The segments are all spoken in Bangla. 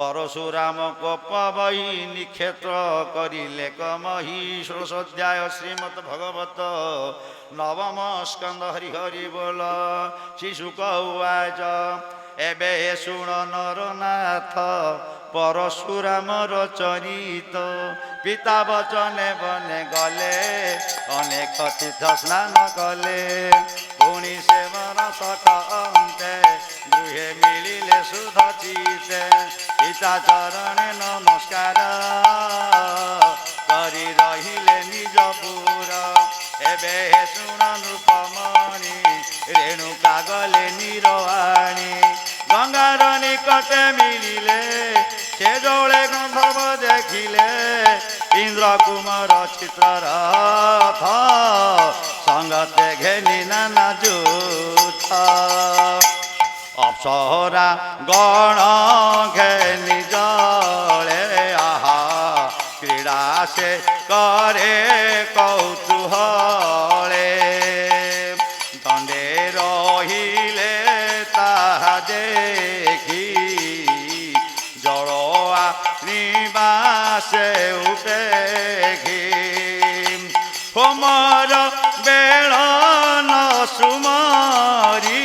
পরশুরাম কোপ বহি নিক্ষেত্র করিলে কমহি ১৬ অধ্যায় শ্রীমদ ভগবত নবম স্কন্ধ হরি হরি বল। শিশুক উবাচ এবে শুণ নরনাথ পরশুরামর চরিত। পিতা বচনে বনে গলে অনেক তীর্থ স্নান কলে। পুଣି ସେ ବରଷ ଅନ୍ତେ ଗୃହେ ମିଳିଲେ ସୁଧ ଚିତେ। ପିତା ଚରଣେ ନମସ୍କାର କରି ରହିଲେ ନିଜ ପୁର। ଏବେ ଶୁଣ ନୃପମଣି ରେଣୁକା ଗଲେ ନିରବାଣୀ। ଗଙ୍ଗାର ନିକଟେ ମିଳିଲେ ସେ ଜଳେ ଗନ୍ଧର୍ବ ଦେଖିଲେ। ଇନ୍ଦ୍ର କୁମାର ଚିତ୍ରରଥ ସଙ୍ଗତେ ଘେନି ନାନା ଯୁଥ। ଅପ୍ସରା ଗଣ ଘେନି ଜଳେ ଆହା କ୍ରୀଡ଼ା ସେ করে কৌতূহলে। দণ্ডে রহিলে তাহা দেখি জড়োয়া নিবাসে উঠেখি। হোমর বেড়ন সুমরি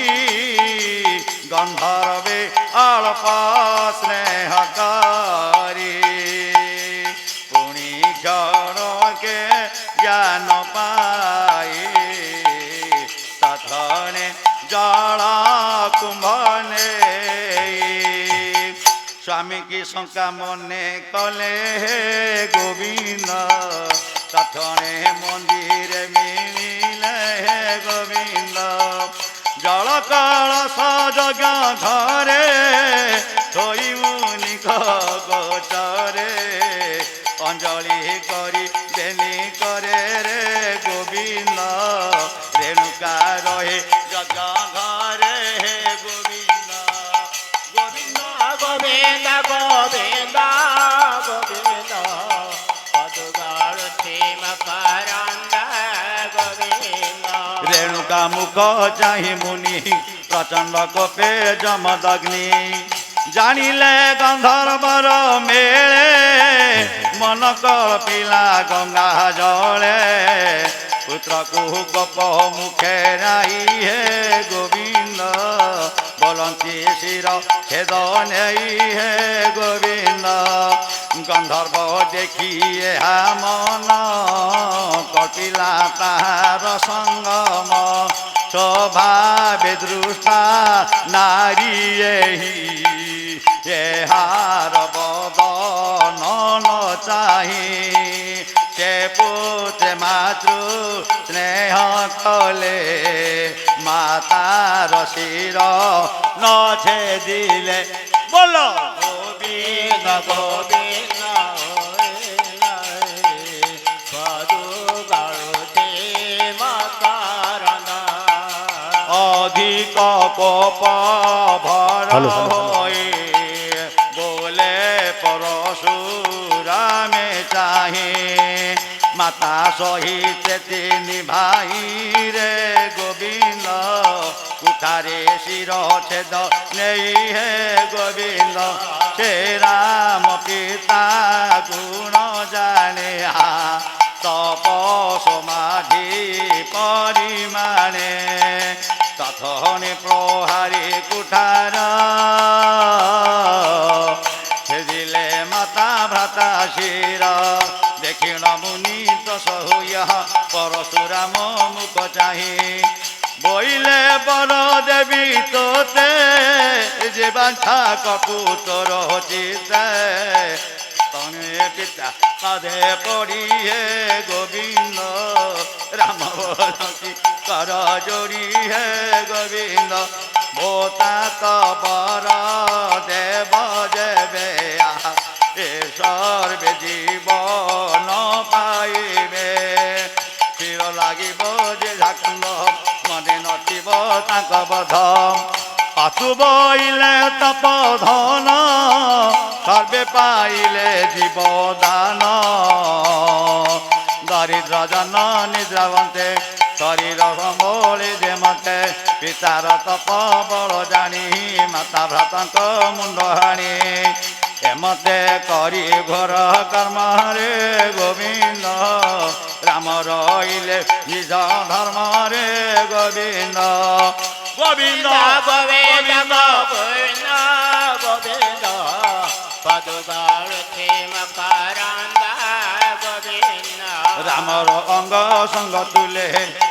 গন্ধর্বে অল্প স্নেহ করি। পুনি জড়কে জ্ঞান পাই তথনে জল কুম্ভনে। স্বামী কি শঙ্কা মনে কলে গোবিন্দ তথনে মন্দিরে মিলিলে গোবিন্দ। জল কলস যজ্ঞ ঘরে থই মুনিক গোচরে। অঞ্জলি করি বেনি করে রে গোবিন্দ। রেণুকা রহে যজ্ঞ ঘরে গোবিন্দ। গোবিন্দ গোবিন্দ গোবিন্দ গোবিন্দ পদুগারুতি মকরন্দ গোবিন্দ। রেণুকা মুখ চাহি মুনি প্রচণ্ড কোপে যমদগ্নি। জানিলে গন্ধর্বর মেলে মন কপিলা গঙ্গা জলে। পুত্রକୁ ଗୋପ ମୁଖେ ନାଇ ହେ ଗୋବିନ୍ଦ। ବୋଲନ୍ତି ଶିର ଛେଦ ନେଇ ହେ ଗୋବିନ୍ଦ। ଗନ୍ଧର୍ବ ଦେଖି ଏହା ମନ କଟିଲା ତାହାର ସଙ୍ଗମ। ସ୍ୱଭାବେ ଦୃଷ୍ଟା ନାରୀ ଏହି ଏହାର ବଦନ ନ ଚାହିଁ। ସେ ପୁତ୍ରେ ମାତୃ ସ୍ନେହ କଲେ ମାତାର ଶିର ନ ଛେଦିଲେ। ବୋଲ ଗୋବିନ୍ଦ ଗୋବିନ୍ଦ ପଦୁଗାରୁତି ମକରନ୍ଦ। ଅଧିକ କୋପ ଭର ହୋଇ ବୋଲେ ପରଶୁରାମେ ଚାହିଁ। মাতা সহিতে তিনি ভাই রে গোবিন্দ। কুঠারে শির ছেদ নেই হে গোবিন্দ। সে রাম পিতা গুণ জানে তপ সমাধি পরিমাণে। তথনে প্রহারি কুঠার ছেদিলে মাতা ভ্রাতা শির। দেখিণ মুনি দশ হইয়া পরশুরাম মুখ চাহি। বইলে বর দেবী তোতে যে বাঞ্ছা কপুতর চিতে। তনে পিতা পাদে পড়ি হে গোবিন্দ। রাম বলতি কর জোড়ি হে গোবিন্দ। ভোতা তবর দেব দেবে এ সর্বে জীবন পাইবে। চির লাগিব যে ঝাকন্দ মনে নথিব তাଙ୍କ বধ। পাশু বইলে তপধন সর্বে পাইলে জীবদান। দরিদ্র জন নিদ্রাবন্তে শরীর সম্বଳି ଯେ ମତେ ପିତାର ତପ ବଳ ଜାଣି ମାତା ଭ୍ରାତାଙ୍କ ମୁଣ୍ଡ ହାଣି ଏମତେ କରି ଘୋର କର୍ମରେ ଗୋବିନ୍ଦ ରାମ ରହିଲେ ନିଜ ଧର୍ମରେ ଗୋବିନ୍ଦ ଗୋବିନ୍ଦ ଗୋବିନ୍ଦ ଗୋବିନ୍ଦ ଗୋବିନ୍ଦ ପଦୁଗାଳୁଥି ମକରନ୍ଦ ଗୋବିନ୍ଦ ରାମର ଅଙ୍ଗ ସଙ୍ଗ ତୁଲେ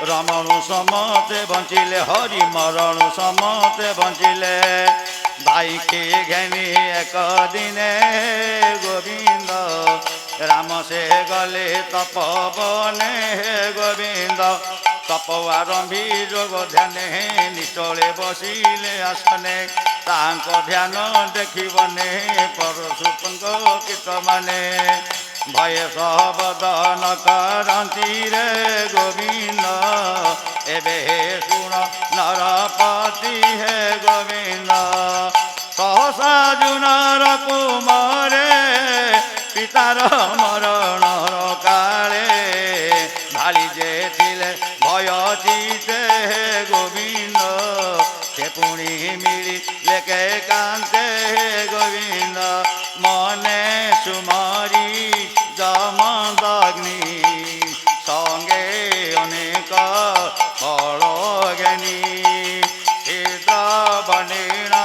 ରମଣୁ ସମସ୍ତେ ବଞ୍ଚିଲେ ହରି ମରଣୁ ସମସ୍ତେ ବଞ୍ଚିଲେ ଭାଇକି ଘେନି ଏକ ଦିନେ ଗୋବିନ୍ଦ ରାମ ସେ ଗଲେ ତପବନେ ଗୋବିନ୍ଦ ତପ ଆରମ୍ଭି ଯୋଗ ଧ୍ୟାନେ ନିଚଳେ ବସିଲେ ଆସନେ ତାଙ୍କ ଧ୍ୟାନ ଦେଖିବନେ ପରଶୁଙ୍କ କୀଟମାନେ ଭୟ ସବଦନ କରନ୍ତି ରେ ଗୋବିନ୍ଦ ଏବେ ଶୁଣ ନରପତି ହେ ଗୋବିନ୍ଦ ସହସା ଜୁନର କୁମରେ ପିତାର ମରଣର କାଳେ ଭାଳି ଯେ ଥିଲେ ଭୟ ଚିତେ ଗୋବିନ୍ଦ ସେ ପୁଣି ମିଳିଲେ କେ କାନ୍ତେ ଗୋବିନ୍ଦ ମନେ ସୁମରି ଜମଦଗ୍ନି ସଙ୍ଗେ ଅନେକ ଫଳ ଜ୍ଞାନୀ ବନେଣ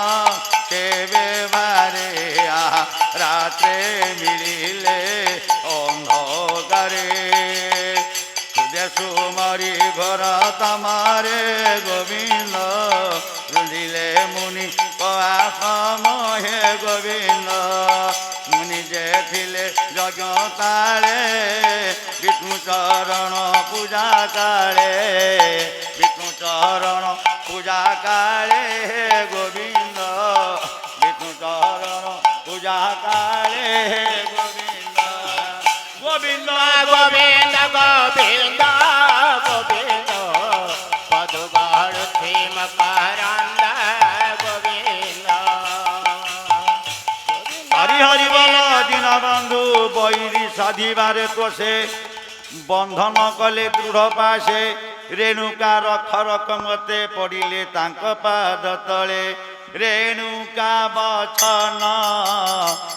କେବେ ବାରେ ରାତ୍রে মিলিলে অন্ধকারে সুমরি ঘর তামারে গোবিন্দ রুঁধিলে মুনি আশ্রম হে গোবিন্দ মুনি যে ଥିଲେ যজ্ঞ তাଳେ বিষ্ণু চরণ পূজা কাଳେ বিষ্ণু চরণ পূজা কাଳେ হে গোবিন্দ বিষ্ণু চরণ পূজা কাଳେ হে গোবিন্দ গোবিন্দ গোবিন্দ গোবিন্দ গোবিন্দ পদুগাড়ুথি মকরন্দ গোবিন্দ হরি হরি বল দীনবন্ধু বৈরি সাধিবারে তোষে বন্ধন কলে দৃঢ় পাশে রেণুকা রখ রখ মতে পড়িলে তাঙ্ক পাদ তଳେ রেণুকা বচন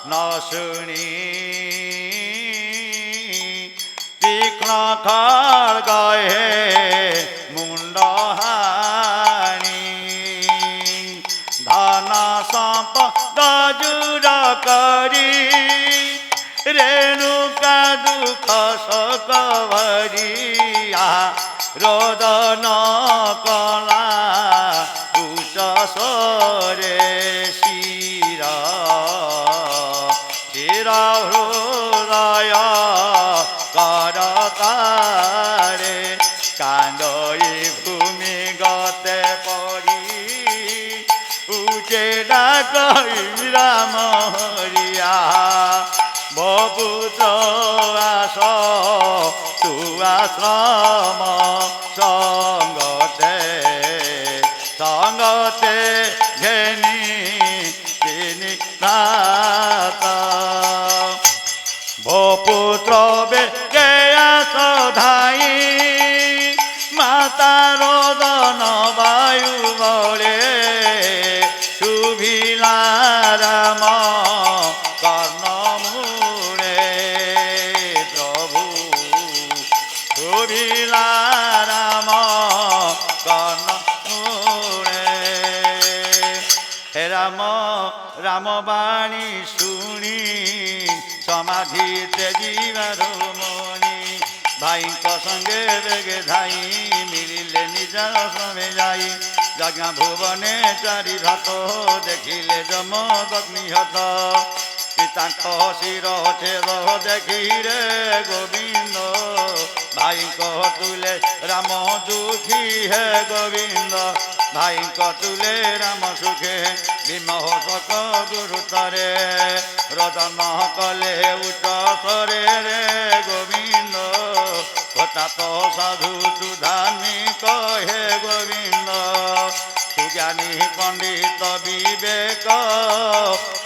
ন শুনি তীক্ষ্ণ খড়গ হে মুন্ড হানি ধন সম্পদ জুর করি রেণুকা দুঃখ শোক ভরিয়া রোদন কলা উচ্চ সরে শির শির হৃদয় করতারে কান্দই ভূমি গতে পড়ি উচে ডাকই রাম হরিয়া বপুত্র আস তু আশ্রম সঙ্গতে সঙ্গতে ঘেনি তিনি নাত বপুত্র বেগে আস ধাই মাতার দন বায়ু বলে শুভিলা রাম কর্ণ মূলে প্রভু শুভিলা রাম কর্ণ মূলে হে রাম রাম বাণী শুনি সমাধি তেজিবার মনি ভাইଙ୍କ সঙ্গে বেগে ধাই মিলিলে নিজ শ্রমে যাই যজ্ঞ ভুবনে চারি ভাত দেখিলে যমদগ্নি হত পিতাଙ୍କ শির ছেদ দেখি রে গোবিন্দ ভাইଙ୍କ তুলে রাম দুঃখী হে গোবিন্দ ভাইଙ୍କ তুলে রাম সুখে বিমোহক গুরুতরে রদন কলে উচ্চ স্বরে রে গোবিন্দ হঠাৎ সাধু তু ধার্মিক হে গোবিন্দ সুজ্ঞানী পণ্ডিত বিবেক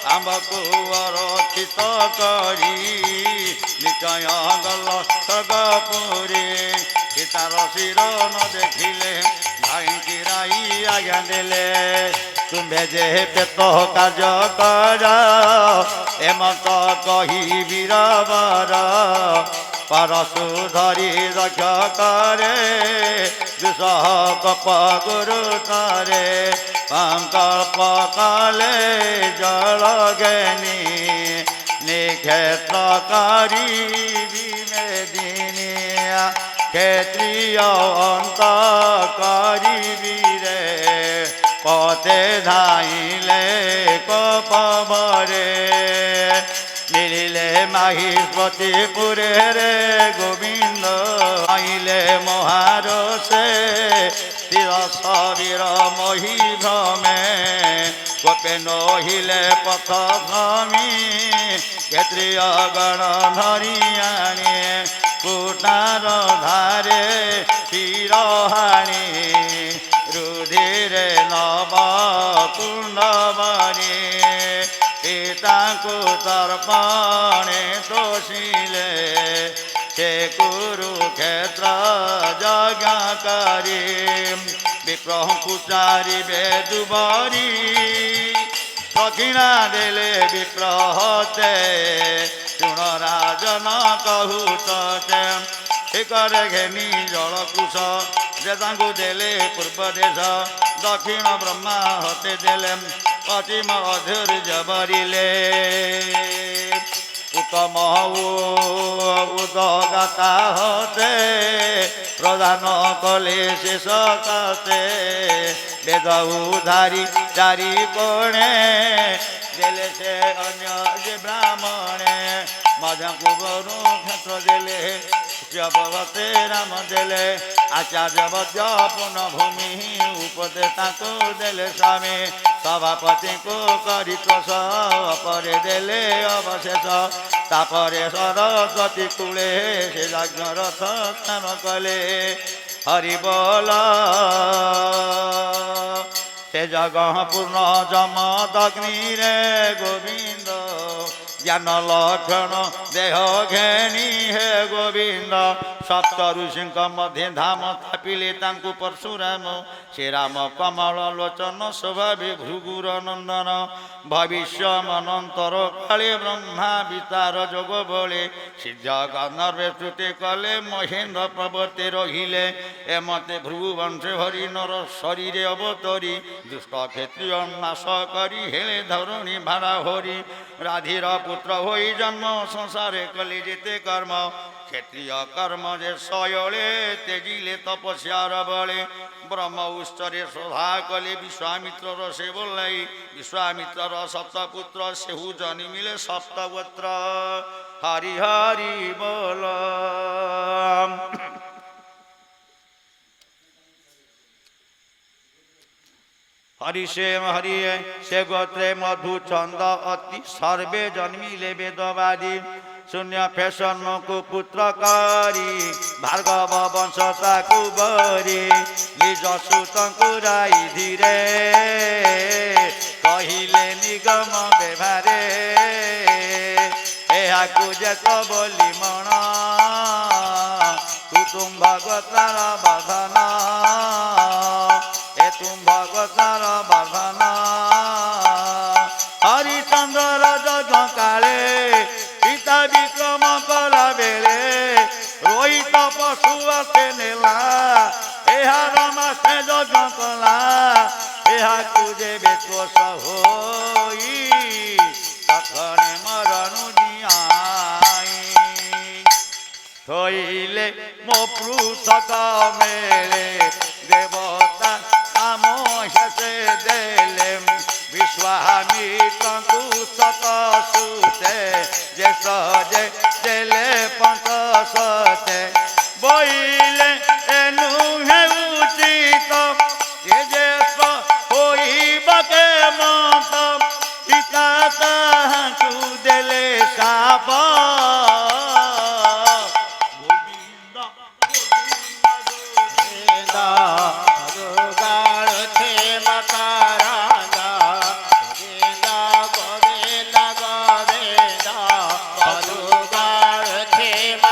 আম্বকু অরক্ষিত করি নিশ্চয় গল স্বর্গপুরী পিতার শির ন দেখিলে ভাইঙ্কি রাই আজ্ঞা দেলে তুমে যে পেত কার্য কর ଏମନ୍ତ କହି ବୀରବର ପରଶୁ ଧରି ରକ୍ଷ କରେ ଦୁଃସହ କପ ଗୁରୁ ତରେ ସଂକଳ୍ପ କଲେ ଜଳ ଜ୍ଞାନୀ নিক্ষেত্র করিবি মেদিনিয়া ক্ষেত্রীয় অন্ত করিবি রে পথে ধাইলে কপবরে নীলিলে মাহিষ্পতিপুরে রে গোবিন্দ আইলে মহারসে তীর শরীর মহি ভ্রমে গোপে নহিলে পথ ভ্রমি ক্ষেত্রীয় গণ ধরি আনি কুটার ধারে শিরহাণী রুধিরে নব কুণ্ডবনী পিতাଙ୍କୁ তর্পণে দোষিলে সে কুরুক্ষেত্র যজ্ঞ করি বিপ্রহଙ୍କୁ চারিবে দুবরি দক্ষিণা দেলে বিপ্রহতে শুণ রাজন কহুতে শিখরে ঘেনি জলকুশ যে তাଙ୍କୁ দেলে পূর্ব দেশ দক্ষিণ ব্রহ্মা হতে দেলে পশ্চিম অধৈর্য বরিলে উত্তম উদগাতা হতে প্রদান কলে শেষ কাতে বেদ উধারি চারি কোণে দেলে সে অন্য যে ব্রাহ্মণে মধ্যଙ୍କୁ বরু ক্ষেত্র দেলে জপবতে রাম দেলে আচার্য বদ্য পুনঃভূমি উপদে তাଙ୍କୁ দেলে স্বামী সভাপতিଙ୍କୁ କରି ତୋଷ ପରେ ଦେଲେ ଅବଶେଷ ତାପରେ ସରସ୍ୱତୀ କୂଳେ ସେ ଯଜ୍ଞ ରଥ ସ୍ନାନ କଲେ ହରିବୋଲ ସେ ଜଗଃ ପୂର୍ଣ୍ଣ ଯମଦଗ୍ନିରେ ଗୋବିନ୍ଦ ଜ୍ଞାନ ଲକ୍ଷଣ ଦେହ ଘେନି ହେ ଗୋବିନ୍ଦ ସପ୍ତ ଋଷିଙ୍କ ମଧ୍ୟ ଧାମ ଥାପିଲେ ତାଙ୍କୁ ପରଶୁରାମ ସେ ରାମ କମଳ ଲୋଚନ ସ୍ୱଭାବେ ଭୃଗୁର ନନ୍ଦନ ଭବିଷ୍ୟ ମନନ୍ତର କାଳେ ବ୍ରହ୍ମା ବିତାର ଯୋଗ ବଳେ ସିଦ୍ଧ ଗନ୍ଧର୍ବେ ସ୍ତୁତି କଲେ ମହେନ୍ଦ୍ର ପର୍ବତେ ରହିଲେ ଏମତେ ଭୃଗୁବଂଶ ହରି ନର ଶରୀରେ ଅବତରି ଦୁଷ୍ଟ କ୍ଷତ୍ରିୟ ନାଶ କରି ହେଲେ ଧରଣୀ ଭାଡ଼ା ହରି ରାଧିର পুত্র হই জন্ম সংসারে কলি যেতে কর্ম ক্ষেত্রীয় কর্ম যে সয়লে তেজিলে তপস্যার বলে ব্রহ্ম উচ্চরে শ্রদ্ধা কলে বিশ্বামিত্রর সে বললাই বিশ্বামিত্রর সপ্তপুত্র সেহু জন্মিলে সপ্তগোত্র হরি হরি বল হরিষেম হরিয়ে সে গোত্রে মধু ছন্দ অতি সর্বে জন্মিলে বেদবাদী শূন্য ফেশন কুপুত্র করি ভার্গব বংশ তাকু বরি নিজ সুতଙ୍କୁ রাই ধীরে কহিলে নিগম ব্যবহারে এহাকু যেত বলি মন কুটুম্ব গোত্রর বধন তুম্ভগতার বাধন হরিচন্দ্র যজ্ঞ কালে পিতা বিক্রম কলা বেলে রোহিত পশু আসে নেলা এহার মাসে যজ্ঞ কলা এহাকু যেবে তোষ হই তখনে মরণু জিয়াই থইলে মো পৃথক মেলে দেবতা হেসে দেলে বিশ্বামিত্রଙ୍କୁ শত সুতে যে সজে দেলে পঞ্চশতে বইলে এনু হেউচিত এ যে হইবকে মত পিতা তাহাଙ୍କୁ দেলে শাপ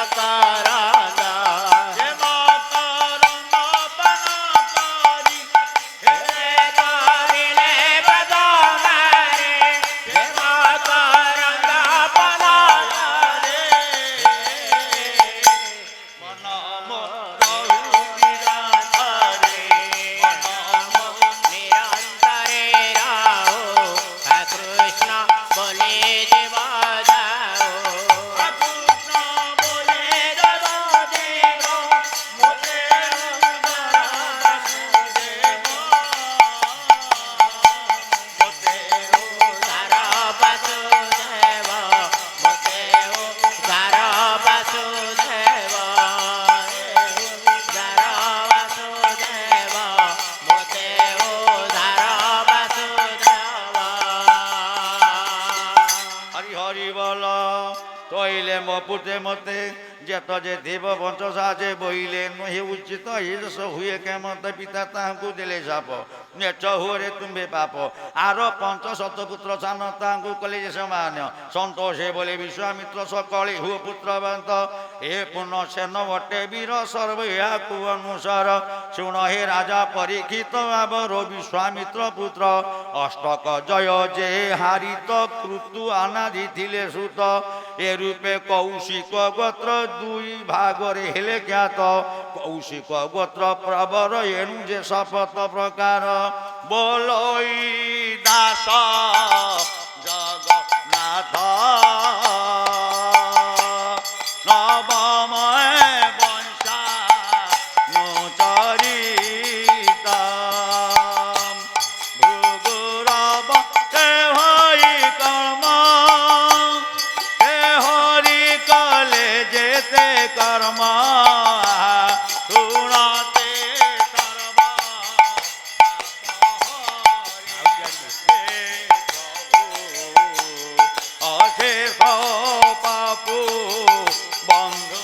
Karanga কুটে মতে যেত যে দেব বঞ্চস আছে বইলে নহে উচিত এস হুয়ে কেমতে পিতা তাহাଙ୍କୁ দেলে সাপ ନେଚ ହୁଅରେ ତୁମ୍ଭେ ପାପ ଆର ପଞ୍ଚ ଶତପୁତ୍ର ସାନ ତାଙ୍କୁ କଲେ ଯେ ସମାନ ସନ୍ତୋଷ ବୋଲେ ବିଶ୍ୱାମିତ୍ର ସକଳି ହୁଅ ପୁତ୍ରବନ୍ତ ଏ ପୁନ ସେନ ବଟେ ବୀର ସର୍ବ ଏହାକୁ ଅନୁସାର ଶୁଣ ହେ ରାଜା ପରୀକ୍ଷିତ ଆବର ବିଶ୍ୱାମିତ୍ର ପୁତ୍ର ଅଷ୍ଟକ ଜୟ ଯେ ହାରିତ କୃତୁ ଅନାଦି ଥିଲେ ସୁତ ଏ ରୂପେ କୌଶିକ ଗୋତ୍ର ଦୁଇ ଭାଗରେ ହେଲେ ଜ୍ଞାତ କୌଶିକ ଗୋତ୍ର ପ୍ରବର ଏଣୁ ଯେ ଶପଥ ପ୍ରକାର ବୋଲୋଇ ଦାସ ଜଗନ୍ନାଥ ନବମୟ ବଂଶା ଚରିତ ଭୃଗୁରବ ତେ ହଇ କର୍ମ ତେ ହରି କଲେ ଯେତେ କର୍ମ ଶୁଣତେ ସର୍ବ অশেষ পাপু বন্ধু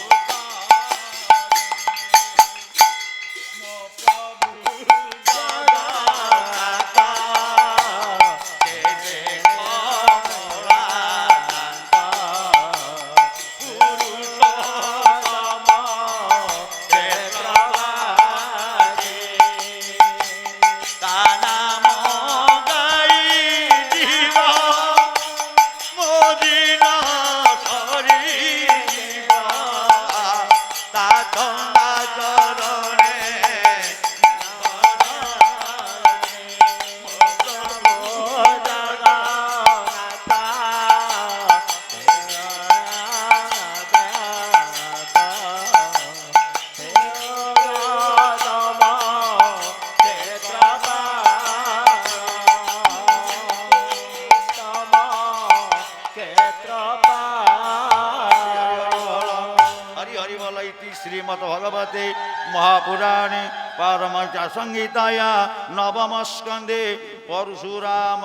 श्रीमद् भगवते महापुराणे पारमहंस संहिताया नवम स्कंदे परशुराम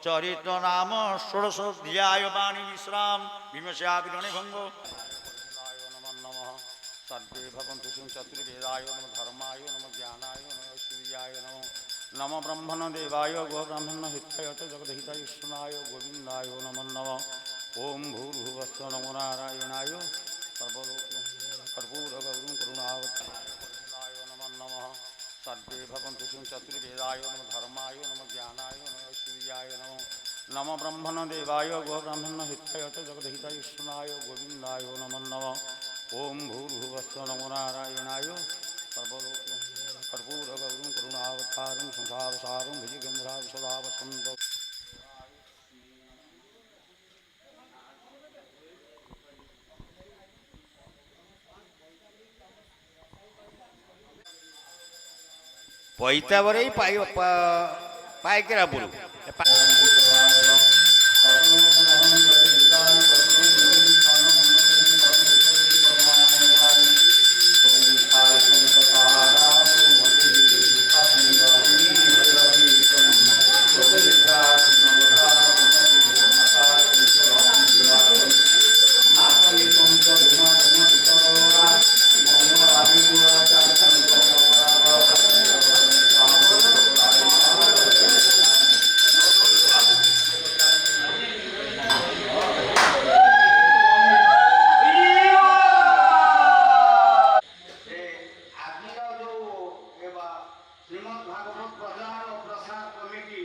चरित्र नाम षोडशोऽध्याय वाणी विश्राम भीमस्याग्रणे भंग सर्वे भवन्तु चतुर्वेदाय नमः धर्माय नमः ज्ञानाय नमः सूर्याय नमः नमः ब्रह्मण देवाय गो ब्राह्मण हिताय च जगद्हिताय कृष्णाय गोविन्दाय नमो नमः ओम भूर्भुवस्व नमो नारायणाय सर्वलोक कर्पूरगौरं करुणावताराय नमः नमः सर्वे भवन्तु चतुर्वेदाय नमः धर्माय नमः ज्ञानाय नमः सूर्याय नमः नमः ब्रह्मण देवाय गो ब्राह्मण हिताय च जगद्हिताय कृष्णाय गोविन्दाय नमो नमः ओम भूर्भुवस्व नमो नारायणाय सर्वलोक कर्पूरगौरं करुणावतारं संसारसारं भुजगेन्द्रां सदा वसन्तं পৈতাবরে পাইকেরা বলু ଶ୍ରୀମଦ୍ ଭାଗବତ ପ୍ରଚାର ଓ ପ୍ରସାର କମିଟି